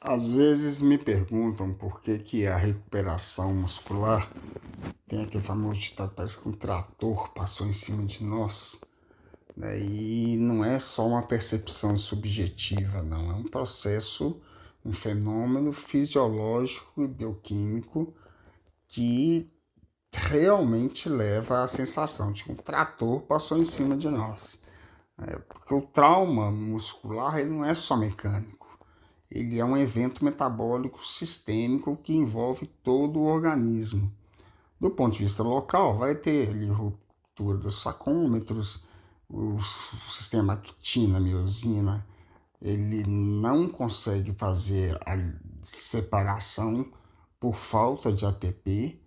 Às vezes me perguntam por que que a recuperação muscular tem aquele famoso ditado, parece que um trator passou em cima de nós, né? E não é só uma percepção subjetiva, não. É um processo, um fenômeno fisiológico e bioquímico que realmente leva à sensação de que um trator passou em cima de nós. Porque o trauma muscular ele não é só mecânico. Ele é um evento metabólico sistêmico que envolve todo o organismo. Do ponto de vista local, vai ter ali ruptura dos sacômetros, o sistema actina, miosina, ele não consegue fazer a separação por falta de ATP,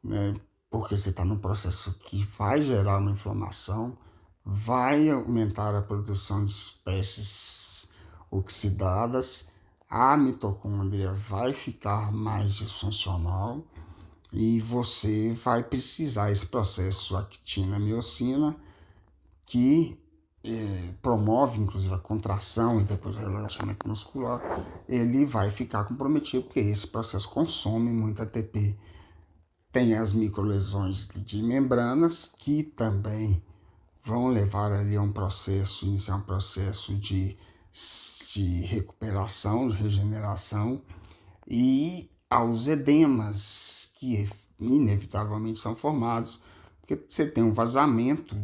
né? Porque você está num processo que vai gerar uma inflamação, vai aumentar a produção de espécies oxidadas, a mitocôndria vai ficar mais disfuncional e você vai precisar esse processo actina-miocina que promove inclusive a contração e depois o relaxamento muscular, ele vai ficar comprometido porque esse processo consome muito ATP. Tem as microlesões de membranas que também vão levar ali a um processo, iniciar um processo de recuperação, de regeneração, e aos edemas, que inevitavelmente são formados, porque você tem um vazamento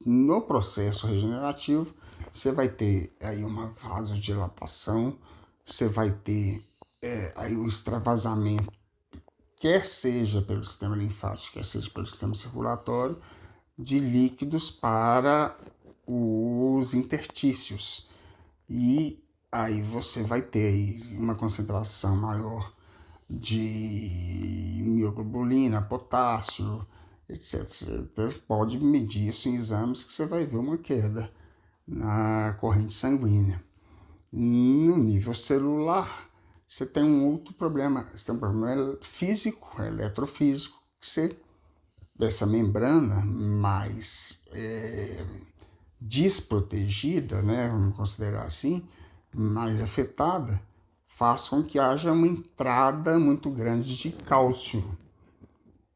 no processo regenerativo, você vai ter aí uma vasodilatação, você vai ter aí o extravasamento, quer seja pelo sistema linfático, quer seja pelo sistema circulatório, de líquidos para os interstícios. E aí você vai ter aí uma concentração maior de mioglobulina, potássio, etc. Você pode medir isso em exames que você vai ver uma queda na corrente sanguínea. No nível celular, você tem um outro problema. Você tem um problema físico, eletrofísico, que você, essa membrana mais desprotegida, né, vamos considerar assim, mais afetada, faz com que haja uma entrada muito grande de cálcio.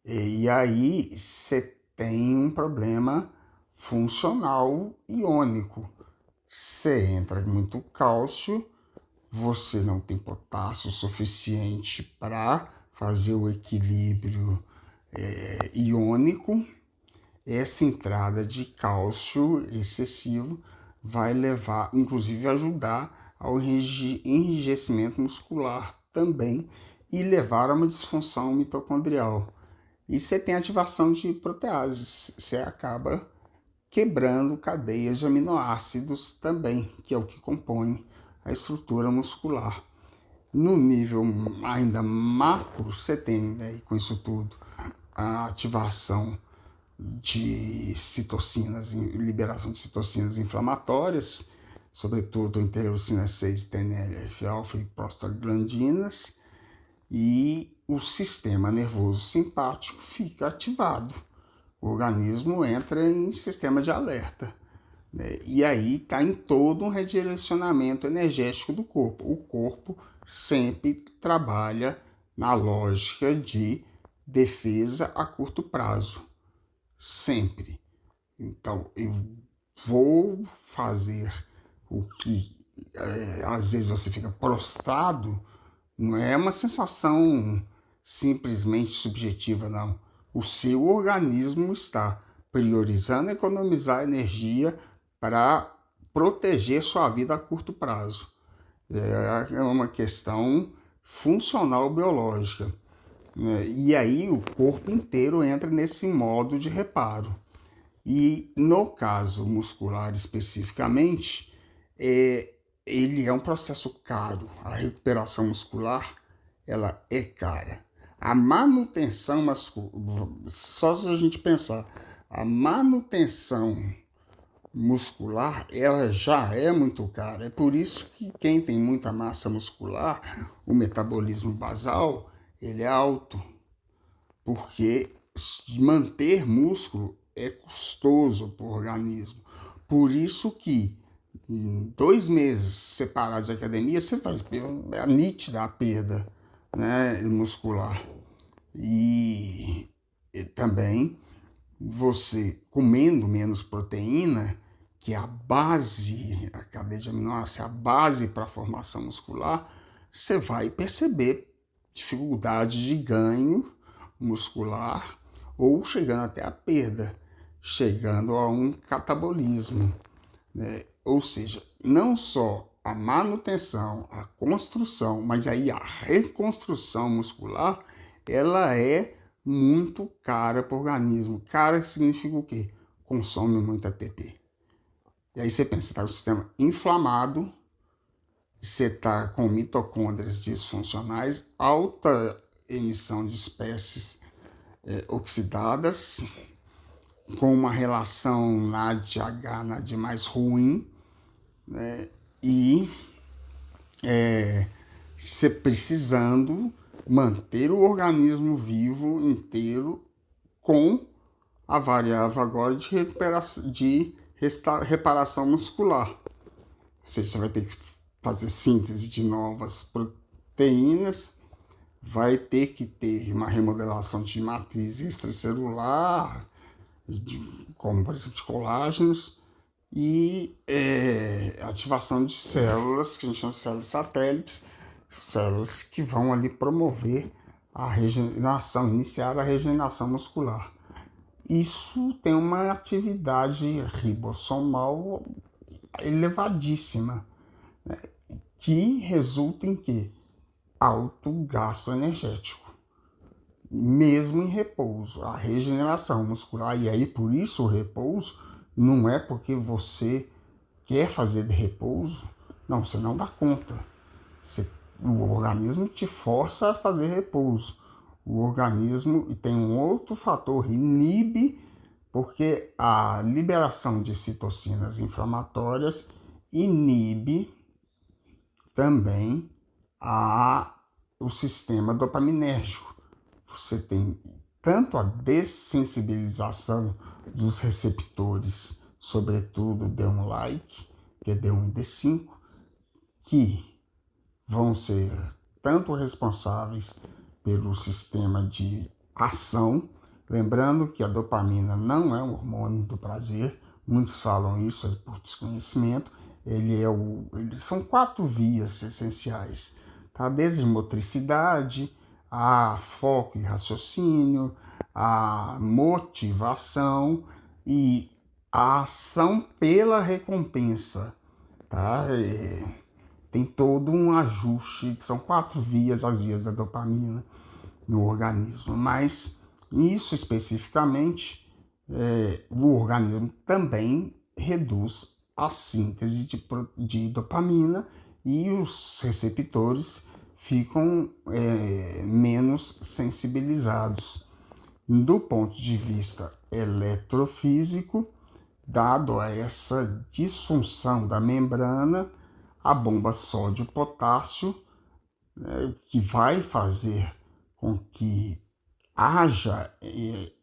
E aí você tem um problema funcional iônico. Você entra muito cálcio, você não tem potássio suficiente para fazer o equilíbrio iônico. Essa entrada de cálcio excessivo vai levar, inclusive ajudar ao enrijecimento muscular também e levar a uma disfunção mitocondrial. E você tem ativação de proteases, você acaba quebrando cadeias de aminoácidos também, que é o que compõe a estrutura muscular. No nível ainda macro, você tem, né, com isso tudo, a ativação de citocinas, liberação de citocinas inflamatórias, sobretudo interleucina 6, TNF-alfa e prostaglandinas, e o sistema nervoso simpático fica ativado. O organismo entra em sistema de alerta, né? E aí está em todo um redirecionamento energético do corpo. O corpo sempre trabalha na lógica de defesa a curto prazo. Sempre. Então, eu vou fazer o que às vezes você fica prostrado, não é uma sensação simplesmente subjetiva, não. O seu organismo está priorizando economizar energia para proteger sua vida a curto prazo. É uma questão funcional biológica, né? E aí o corpo inteiro entra nesse modo de reparo. E no caso muscular especificamente, ele é um processo caro. A recuperação muscular, ela é cara. A manutenção muscular, só se a gente pensar, a manutenção muscular, ela já é muito cara. É por isso que quem tem muita massa muscular, o metabolismo basal, ele é alto, porque manter músculo é custoso para o organismo. Por isso que em 2 meses separado de academia, você vai ver a nítida a perda, né, muscular. E também você comendo menos proteína, que é a base, a cadeia de aminoácidos, é a base para a formação muscular, você vai perceber dificuldade de ganho muscular ou chegando até a perda, chegando a um catabolismo, né? Ou seja, não só a manutenção, a construção, mas aí a reconstrução muscular, ela é muito cara para o organismo. Cara significa o quê? Consome muito ATP. E aí você pensa, está com o sistema inflamado, você está com mitocôndrias disfuncionais, alta emissão de espécies oxidadas, com uma relação NAD-H, NAD mais ruim, né? E você precisando manter o organismo vivo inteiro com a variável agora de recuperação, de reparação muscular. Ou seja, você vai ter que fazer síntese de novas proteínas, vai ter que ter uma remodelação de matriz extracelular, como por exemplo de colágenos, e ativação de células, que a gente chama de células satélites, células que vão ali promover a regeneração, iniciar a regeneração muscular. Isso tem uma atividade ribossomal elevadíssima, né, que resulta em quê? Alto gasto energético, mesmo em repouso. A regeneração muscular, e aí por isso o repouso não é porque você quer fazer de repouso, não, você não dá conta. O organismo te força a fazer repouso. O organismo, e tem um outro fator, inibe, porque a liberação de citocinas inflamatórias inibe também o sistema dopaminérgico. Você tem tanto a dessensibilização dos receptores, sobretudo D1-like, que é D1 e D5, que vão ser tanto responsáveis pelo sistema de ação, lembrando que a dopamina não é um hormônio do prazer, muitos falam isso por desconhecimento, são 4 vias essenciais, tá? Desde motricidade, a foco e raciocínio, a motivação e a ação pela recompensa, tá? Tem todo um ajuste, que são 4 vias, as vias da dopamina no organismo, mas isso especificamente, o organismo também reduz a síntese de dopamina e os receptores ficam menos sensibilizados. Do ponto de vista eletrofísico, dado a essa disfunção da membrana, a bomba sódio-potássio, né, que vai fazer com que haja,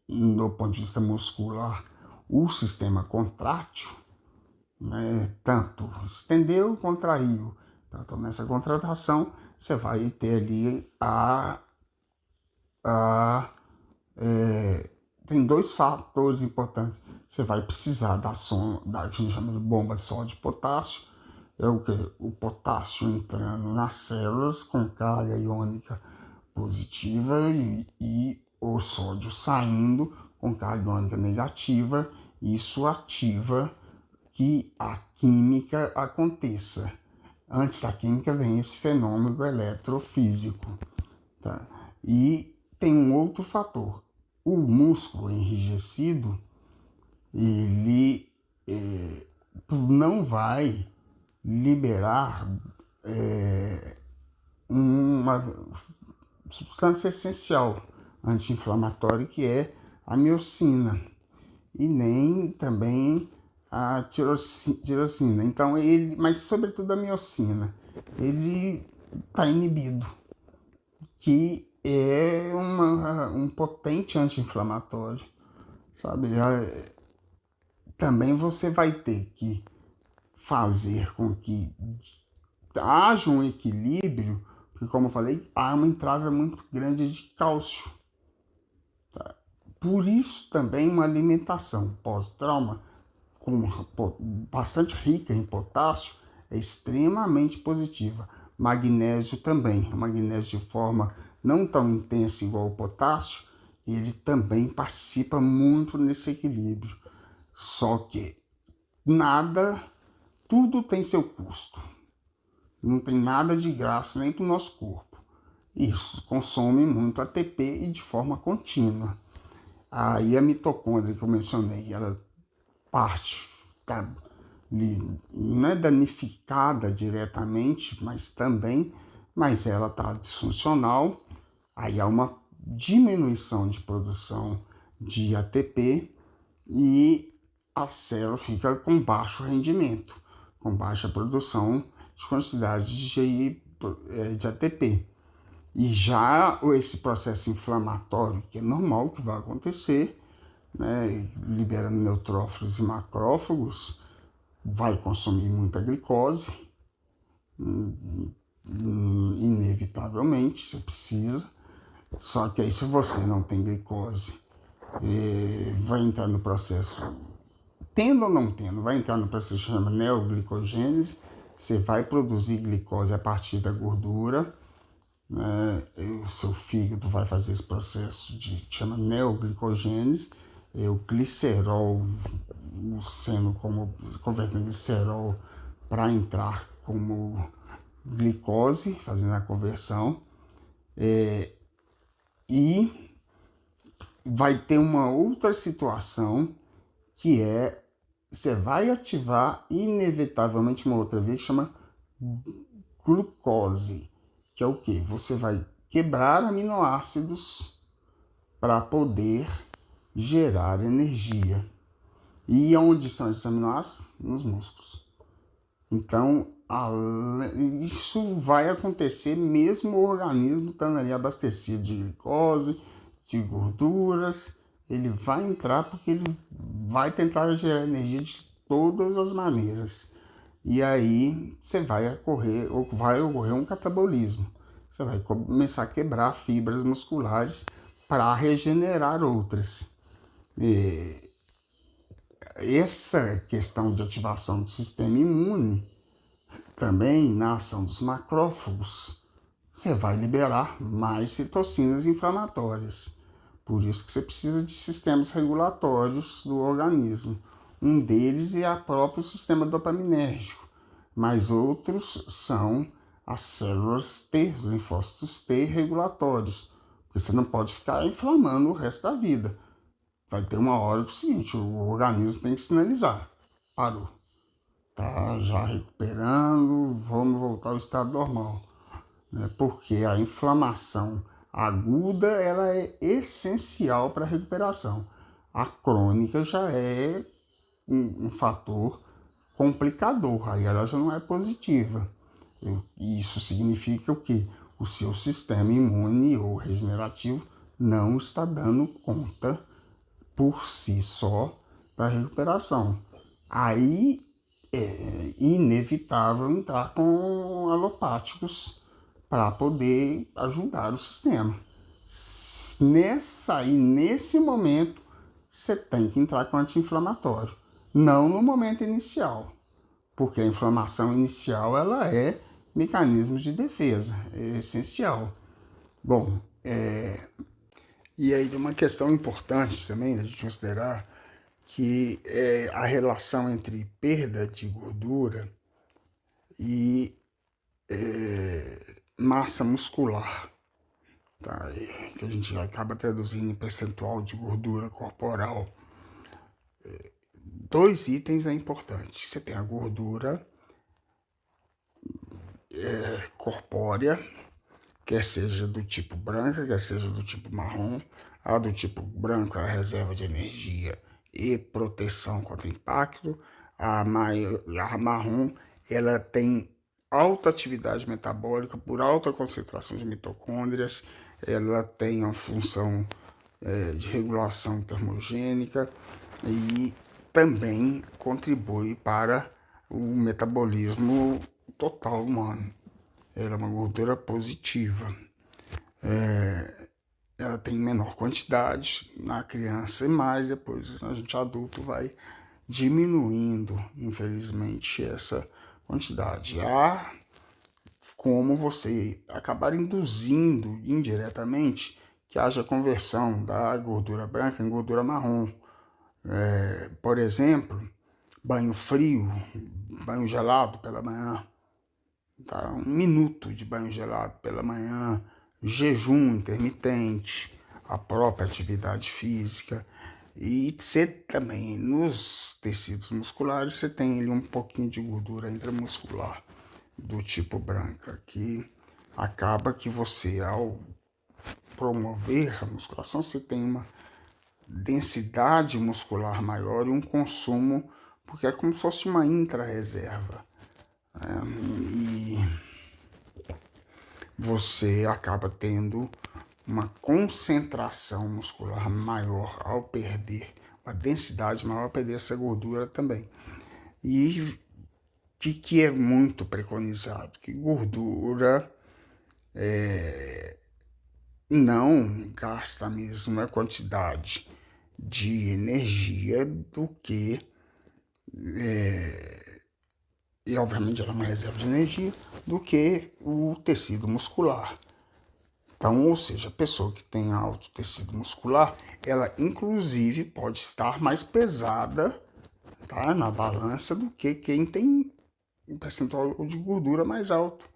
no ponto de vista muscular, o sistema contrátil, né, tanto estendeu, contraiu. Então, nessa contratação, você vai ter ali tem 2 fatores importantes. Você vai precisar da que a gente chama de bomba sódio-potássio, é o que? O potássio entrando nas células com carga iônica positiva e o sódio saindo com carga iônica negativa. Isso ativa que a química aconteça. Antes da química vem esse fenômeno eletrofísico, tá? E tem um outro fator. O músculo enrijecido, ele não vai liberar uma substância essencial anti-inflamatória, que é a miocina, e nem também a tirosina. Então mas sobretudo a miocina, ele está inibido, que é um potente anti-inflamatório, sabe? Também você vai ter que fazer com que haja um equilíbrio, porque, como eu falei, há uma entrada muito grande de cálcio. Tá? Por isso, também uma alimentação pós-trauma bastante rica em potássio é extremamente positiva. Magnésio também. O magnésio de forma não tão intensa igual o potássio, ele também participa muito nesse equilíbrio. Só que tudo tem seu custo. Não tem nada de graça nem para o nosso corpo. Isso consome muito ATP e de forma contínua. Aí a mitocôndria que eu mencionei, ela parte, tá, não é danificada diretamente, mas ela está disfuncional. Aí há uma diminuição de produção de ATP e a célula fica com baixo rendimento, com baixa produção de quantidade de ATP. E já esse processo inflamatório, que é normal que vai acontecer, né, liberando neutrófilos e macrófagos, vai consumir muita glicose, inevitavelmente, você precisa. Só que aí, se você não tem glicose, vai entrar no processo, tendo ou não tendo, vai entrar no processo que chama neoglicogênese. Você vai produzir glicose a partir da gordura, né? O seu fígado vai fazer esse processo que chama neoglicogênese, o glicerol sendo convertendo glicerol para entrar como glicose, fazendo a conversão, e vai ter uma outra situação que você vai ativar inevitavelmente uma outra via que chama glucose, que é o que? Você vai quebrar aminoácidos para poder gerar energia. E onde estão esses aminoácidos? Nos músculos. Então, isso vai acontecer mesmo o organismo estando ali abastecido de glicose, de gorduras. Ele vai entrar porque ele vai tentar gerar energia de todas as maneiras. E aí vai ocorrer um catabolismo. Você vai começar a quebrar fibras musculares para regenerar outras. Essa questão de ativação do sistema imune, também na ação dos macrófagos, você vai liberar mais citocinas inflamatórias. Por isso que você precisa de sistemas regulatórios do organismo. Um deles é o próprio sistema dopaminérgico, mas outros são as células T, os linfócitos T regulatórios. Porque você não pode ficar inflamando o resto da vida. Vai ter uma hora que é o seguinte, o organismo tem que sinalizar. Parou. Tá já recuperando, vamos voltar ao estado normal. Né? Porque a inflamação aguda ela é essencial para a recuperação. A crônica já é um fator complicador, aí ela já não é positiva. Isso significa o quê? O seu sistema imune ou regenerativo não está dando conta por si só da recuperação. Aí é inevitável entrar com alopáticos para poder ajudar o sistema. Nesse momento, você tem que entrar com anti-inflamatório. Não no momento inicial, porque a inflamação inicial ela é mecanismo de defesa, é essencial. Bom, e aí tem uma questão importante também a gente considerar, que é a relação entre perda de gordura e massa muscular, tá? Que a gente acaba traduzindo em percentual de gordura corporal. Dois itens é importante. Você tem a gordura corpórea, quer seja do tipo branca, quer seja do tipo marrom. A do tipo branco é a reserva de energia e proteção contra impacto. A marrom, ela tem alta atividade metabólica por alta concentração de mitocôndrias, ela tem uma função de regulação termogênica e também contribui para o metabolismo total humano. Ela é uma gordura positiva. Ela tem menor quantidade na criança e mais depois a gente adulto vai diminuindo, infelizmente, essa quantidade. Há como você acabar induzindo indiretamente que haja conversão da gordura branca em gordura marrom. Por exemplo, banho frio, banho gelado pela manhã, tá? 1 minuto de banho gelado pela manhã, jejum intermitente, a própria atividade física. E você também, nos tecidos musculares, você tem ali um pouquinho de gordura intramuscular do tipo branca, que acaba que você, ao promover a musculação, você tem uma densidade muscular maior e um consumo, porque é como se fosse uma intra-reserva. E você acaba tendo uma concentração muscular maior ao perder, uma densidade maior ao perder essa gordura também. E que é muito preconizado? Que gordura não gasta a mesma quantidade de energia do que, e obviamente ela é uma reserva de energia, do que o tecido muscular. Então, ou seja, a pessoa que tem alto tecido muscular, ela inclusive pode estar mais pesada, tá, na balança do que quem tem um percentual de gordura mais alto.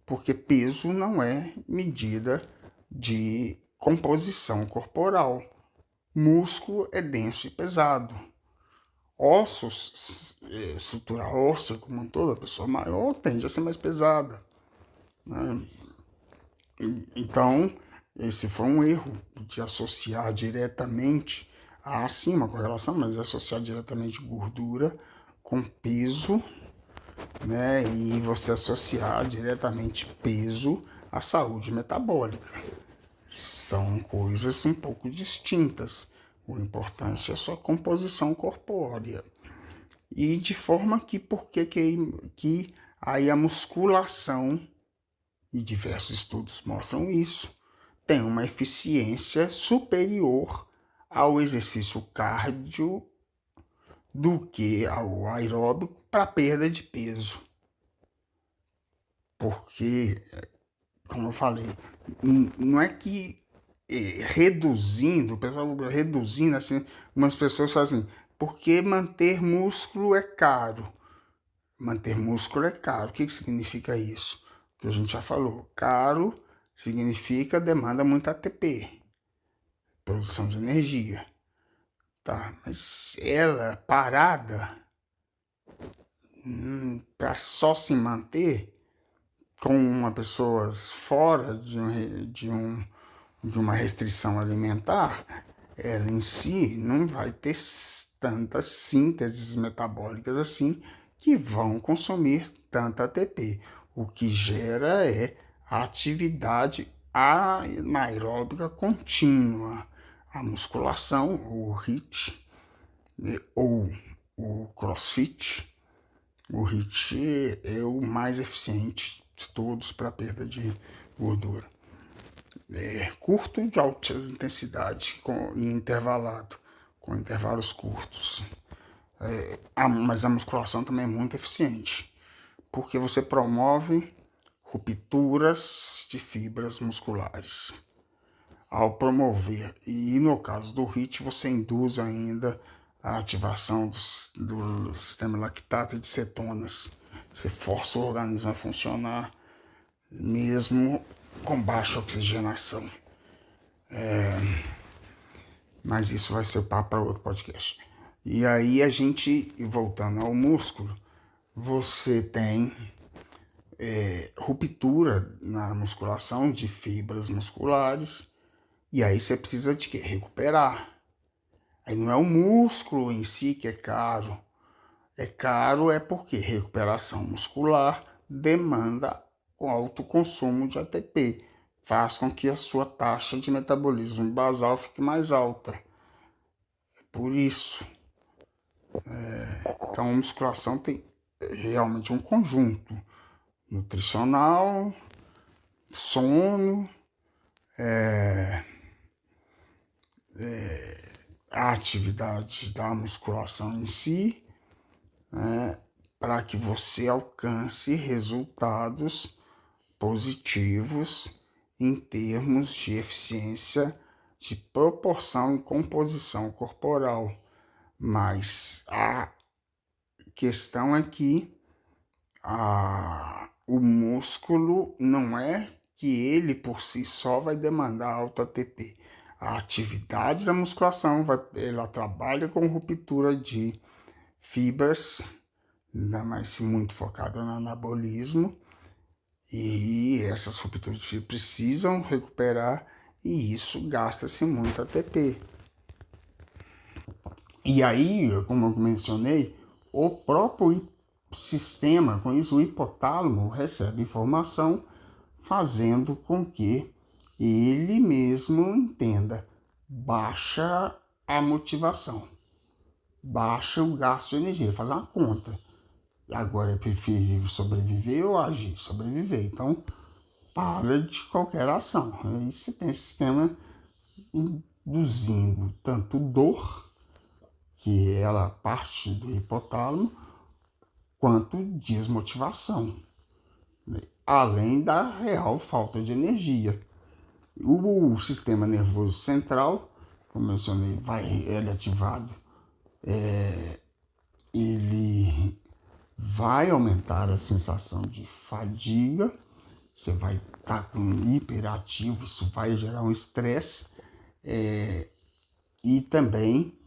Porque peso não é medida de composição corporal. Músculo é denso e pesado. Ossos, estrutura óssea como um todo, a pessoa maior tende a ser mais pesada, né? Então, esse foi um erro de associar diretamente, sim, uma correlação, mas associar diretamente gordura com peso, né? E você associar diretamente peso à saúde metabólica. São coisas um pouco distintas. O importante é a sua composição corpórea. E de forma que, que aí a musculação, e diversos estudos mostram isso, tem uma eficiência superior ao exercício cardio do que ao aeróbico para perda de peso. Porque, como eu falei, não é que reduzindo, o pessoal reduzindo assim, umas pessoas fazem assim, porque manter músculo é caro. Manter músculo é caro. O que significa isso? Que a gente já falou. Caro significa demanda muito ATP, produção de energia. Tá? Mas ela parada, para só se manter com uma pessoa fora de uma restrição alimentar, ela em si não vai ter tantas sínteses metabólicas assim que vão consumir tanta ATP. O que gera é a atividade anaeróbica contínua, a musculação, o HIIT ou o CrossFit. O HIIT é o mais eficiente de todos para perda de gordura. Curto, de alta intensidade e intervalado, com intervalos curtos. Mas a musculação também é muito eficiente, porque você promove rupturas de fibras musculares. Ao promover, e no caso do HIIT, você induz ainda a ativação do sistema lactato de cetonas. Você força o organismo a funcionar mesmo com baixa oxigenação. Mas isso vai ser papo para outro podcast. E aí a gente, voltando ao músculo, você tem ruptura na musculação de fibras musculares, e aí você precisa de quê? Recuperar. Aí não é o músculo em si que é caro. É caro porque recuperação muscular demanda o alto consumo de ATP. Faz com que a sua taxa de metabolismo basal fique mais alta. Por isso. Então a musculação tem realmente um conjunto nutricional, sono, a atividade da musculação em si, para que você alcance resultados positivos em termos de eficiência, de proporção e composição corporal. Mas a questão é que o músculo não é que ele por si só vai demandar alto ATP. A atividade da musculação ela trabalha com ruptura de fibras, ainda mais muito focada no anabolismo, e essas rupturas de fibra precisam recuperar, e isso gasta-se muito ATP. E aí, como eu mencionei, o próprio sistema, com isso o hipotálamo recebe informação, fazendo com que ele mesmo entenda, baixa a motivação, baixa o gasto de energia, faz uma conta. Agora é preferível sobreviver ou agir? Sobreviver. Então, para de qualquer ação. Aí você tem esse sistema induzindo tanto dor, que ela parte do hipotálamo, quanto desmotivação, além da real falta de energia. O sistema nervoso central, como mencionei, ele ativado, ele vai aumentar a sensação de fadiga, você vai estar com hiperativo, isso vai gerar um estresse, e também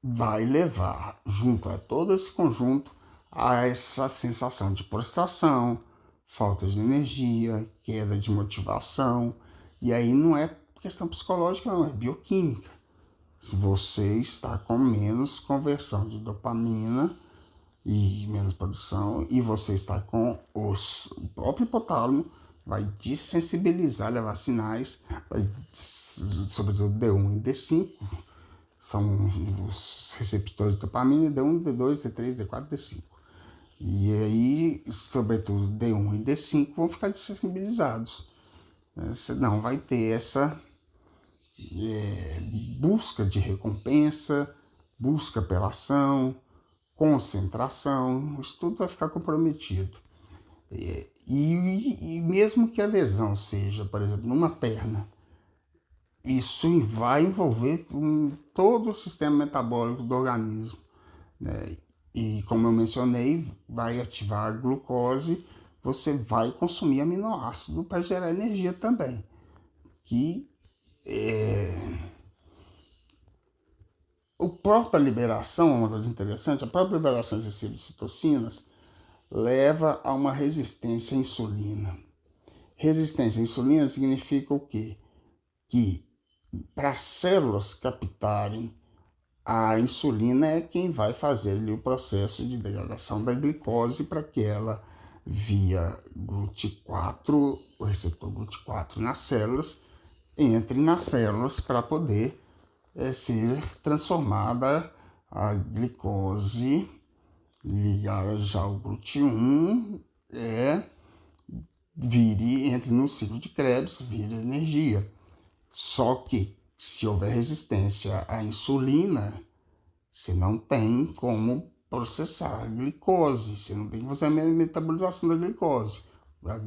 vai levar, junto a todo esse conjunto, a essa sensação de prostração, falta de energia, queda de motivação. E aí não é questão psicológica, não, é bioquímica. Se você está com menos conversão de dopamina e menos produção, e você está com o próprio hipotálamo, vai desensibilizar, levar sinais, sobretudo D1 e D5, são os receptores de dopamina, D1, D2, D3, D4, D5. E aí, sobretudo D1 e D5 vão ficar desensibilizados. Você não vai ter essa busca de recompensa, busca pela ação, concentração, isso tudo vai ficar comprometido. E mesmo que a lesão seja, por exemplo, numa perna, isso vai envolver todo o sistema metabólico do organismo, né? E como eu mencionei, vai ativar a glucose, você vai consumir aminoácido para gerar energia também. A própria liberação, uma coisa interessante, a própria liberação excessiva de citocinas leva a uma resistência à insulina. Resistência à insulina significa o quê? Que para as células captarem a insulina é quem vai fazer ali o processo de degradação da glicose para que ela, via GLUT4, o receptor GLUT4 nas células, entre nas células para poder ser transformada a glicose ligada já ao GLUT1, entre no ciclo de Krebs, vira energia. Só que se houver resistência à insulina, você não tem como processar a glicose, você não tem como fazer a metabolização da glicose. A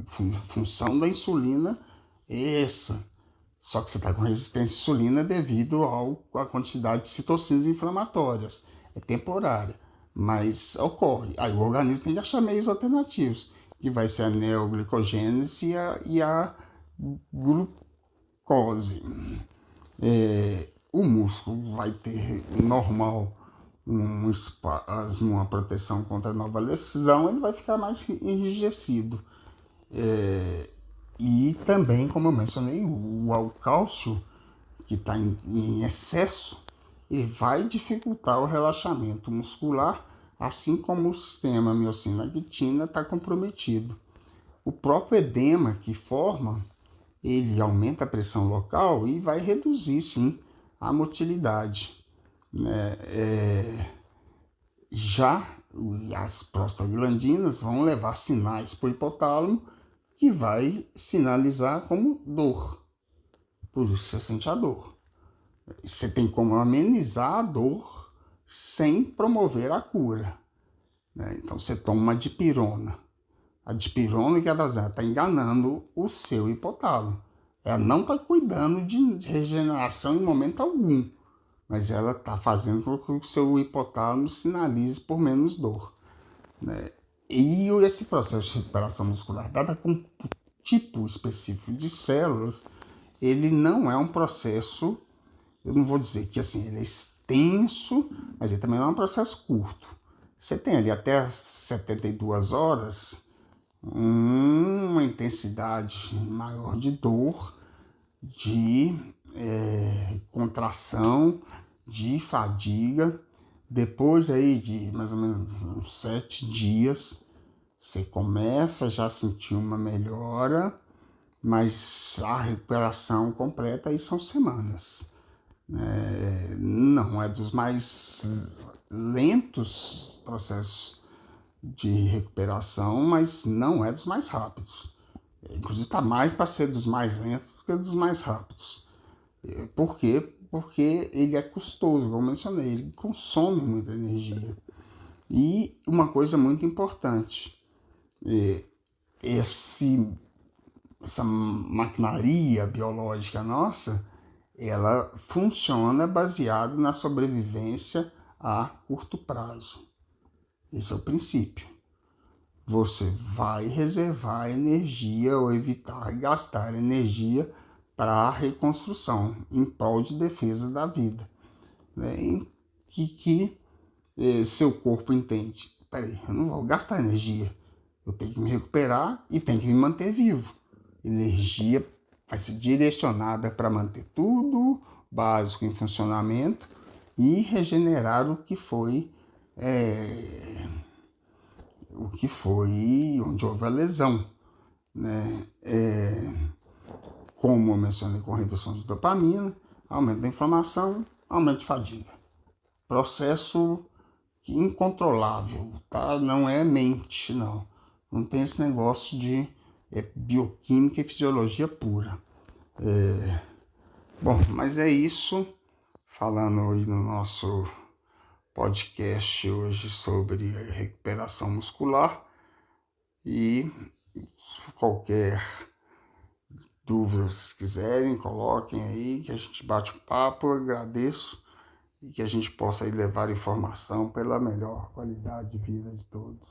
função da insulina é essa. Só que você está com resistência à insulina devido à quantidade de citocinas inflamatórias. É temporária, mas ocorre. Aí o organismo tem que achar meios alternativos, que vai ser a neoglicogênese e a glucose. O músculo vai ter normal um espasmo, uma proteção contra a nova lesão, ele vai ficar mais enrijecido. E também, como eu mencionei, o cálcio que está em excesso, ele vai dificultar o relaxamento muscular, assim como o sistema miocina-actina está comprometido. O próprio edema que forma, ele aumenta a pressão local e vai reduzir, sim, a motilidade, né? Já as prostaglandinas vão levar sinais para o hipotálamo que vai sinalizar como dor. Por isso você sente a dor. Você tem como amenizar a dor sem promover a cura, né? Então você toma uma dipirona. A dipirona, que ela está enganando o seu hipotálamo. Ela não está cuidando de regeneração em momento algum, mas ela está fazendo com que o seu hipotálamo sinalize por menos dor, né? E esse processo de recuperação muscular, dada com um tipo específico de células, ele não é um processo, eu não vou dizer que assim, ele é extenso, mas ele também não é um processo curto. Você tem ali até 72 horas uma intensidade maior de dor, de contração, de fadiga. Depois aí de mais ou menos uns 7 dias, você começa já a sentir uma melhora, mas a recuperação completa aí são semanas. Não é dos mais lentos processos de recuperação, mas não é dos mais rápidos. Inclusive está mais para ser dos mais lentos do que dos mais rápidos. Por quê? Porque ele é custoso, como eu mencionei, ele consome muita energia. E uma coisa muito importante, essa maquinaria biológica nossa, ela funciona baseado na sobrevivência a curto prazo. Esse é o princípio. Você vai reservar energia ou evitar gastar energia para a reconstrução, em prol de defesa da vida, né? Que seu corpo entende. Peraí, eu não vou gastar energia, eu tenho que me recuperar e tenho que me manter vivo. Energia vai ser direcionada para manter tudo básico em funcionamento e regenerar o que foi onde houve a lesão, né? Como eu mencionei, com redução de dopamina, aumento da inflamação, aumento de fadiga. Processo incontrolável, tá? Não é mente, não. Não tem esse negócio de bioquímica e fisiologia pura. Bom, mas é isso. Falando hoje no nosso podcast hoje sobre recuperação muscular. E qualquer dúvida vocês quiserem, coloquem aí, que a gente bate um papo, eu agradeço, e que a gente possa aí levar informação pela melhor qualidade de vida de todos.